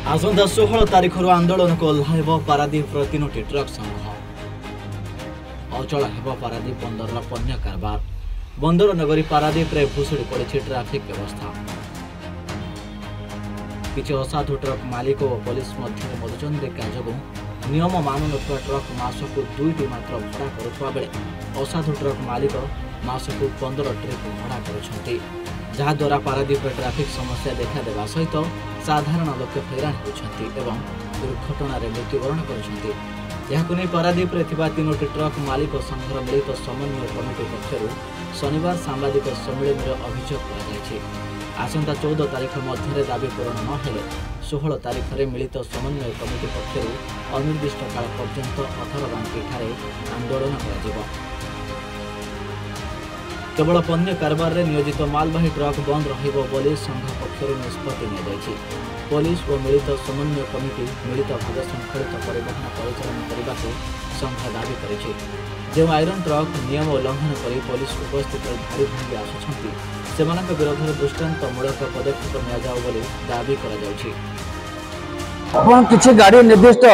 आसंता 16 तारीख आंदोलन को ओह्लाइब पारादीप तीनोटी ट्रक संघ। अचल हेब पारादीप बंदर पण्य कारबार। बंदर नगरी पारादीप रे भुशुड़ी पड़ी ट्राफिक व्यवस्था। किछि असाधु ट्रक मालिक और पुलिस मध्य मधुचंद्रिका जो नियम मानु नथिबा ट्रक मासकु 2टी मात्र भड़ा करुवा बेले असाधु ट्रक मालिक मासकु 15 ट्रिप भड़ा करुछंती, जहाद्वारा पारादीप ट्राफिक समस्या देखा देवा सहित साधारण लोक हैरान होती एवं दुर्घटन मृत्युवरण कर पारादीप तीनोटी ट्रक मालिक संघर मिलित समन्वय कमिटी पक्षर शनिवार सांबादिक सम्मेलन में अभियोग कर आसंता 14 तारीख मध्य दाबी पूरण न हेले 16 तारीख में मिलित समन्वय कमिटी पक्षर अनिर्दिष्ट काल पर्यंत अथरबांकी आंदोलन कर केवल पण्य कारबार रे नियोजित मालवाही ट्रक बंद रहिबो बोली संघ पक्षर निष्पत्ति नियाଯାଇଛି। पुलिस और मिलित समन्वय कमिटी मिलित भाव संखलित परिवहन परिचालन करने को संघ दाबी करिछि। जो आयरन ट्रक नियम उल्लंघन कर पुलिस उपस्थित धाड़ी भांगी आसुछंती सेमानक विरोध में दृष्टांतमूलक पदक्षेप नियाजाओ बोली दाबी करा जाउछि। आपण किछि गाड़ी निर्दिष्ट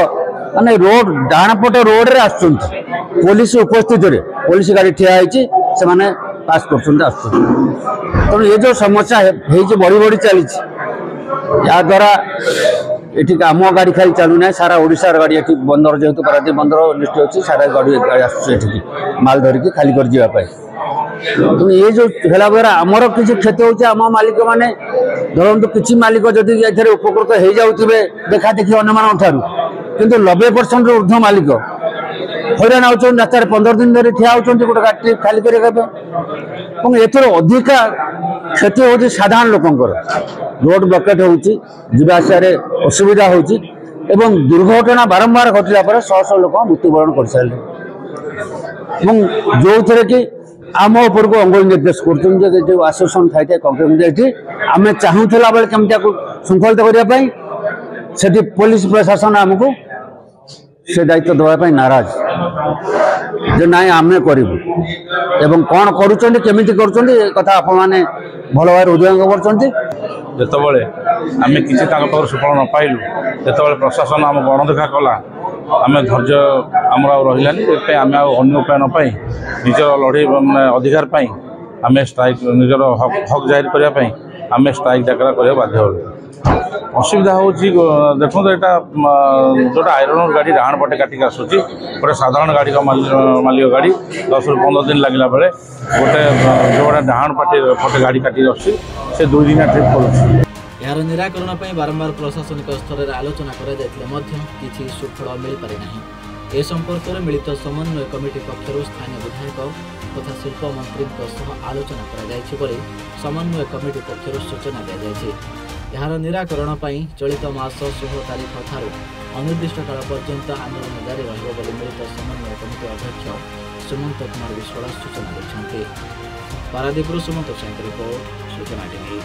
माने रोड डाण पटे रोड रे आछुंती पुलिस उपस्थित रे पुलिस गाड़ी ठिया आइछि से माने पास कर ये जो समस्या है बढ़ी बढ़ी चली या द्वारा ये आम गाड़ी खाली चलू ना सारा ओडिशार गाड़ी ये बंदर जेहेतु पारादीप बंदर निष्ठ अच्छी सारा गाड़ी आसुठी माल धरिकी खाली कर जावाई तो ये जो है द्वारा आमर किसी क्षति होती आम मालिक मैंने धरतु किसी मालिक जदि उपकृत हो जाऊे देखा देखी अन्य ठार किंतु 90% ऊर्ध्व मालिक हैरान होती रास्तार 15 दिन धरी ठिया होती गोटे गाड़ी खाली करने एथर अधिका क्षति होती साधारण लोकंर रोड ब्लकेट होती जावास असुविधा होती एवं दुर्घटना बारंबार घटला पर शह शह लोक मृत्युवरण कर सारे जो थे कि आम उपर को अंगुली निर्देश कर आश्वासन थाई कंक्रीट आम चाहूला बेले केमती श्रृंखलित करने पुलिस प्रशासन आमको से दायित्व देवाई नाराज जो ना आम करूँ एवं कौन करुँच कथा आप भल भाव हृदय करते आम किसी सुफल न पाइलु जो प्रशासन आम गणदेखा कला आम धैर्य आम रही आम अन्य उपाय न पाई निजर लड़े मैंने अधिकार पाई आम स्ट्राइक निजर हक जाहिर करने आम स्ट्राइक डाकरा करने बाध्य हलु। असुविधा हूँ देखो यहाँ जोटा आयरन गाड़ी डाण पटे काटिक आसूँ गोटे साधारण गाड़ी का मालिक गाड़ी 10 ରୁ 15 दिन लगला बेले गोटे जो डाण पटे गाड़ी काटिक आसूँ से 2 दिन ट्रिप कर यार निराकरण पर बारंबार प्रशासनिक स्तर में आलोचना किसी सुफल मिल पारि नाही। ए संपर्क में मिलित समन्वय कमिटी पक्षर स्थानीय विधायक तथा शिल्प मंत्री आलोचना कर समन्वय कमिटी पक्षर सूचना दी यार निराकरण पर चलित मास 16 तारीख ठारू अनिर्दिष्ट काल पर्यंत आंदोलन जारी रहिबो मिलित समन्वय कमिटी अध्यक्ष सुमंत कुमार विश्वास सूचना देते। पारादीप सुमंत साई रिपोर्ट सूचना टीवी।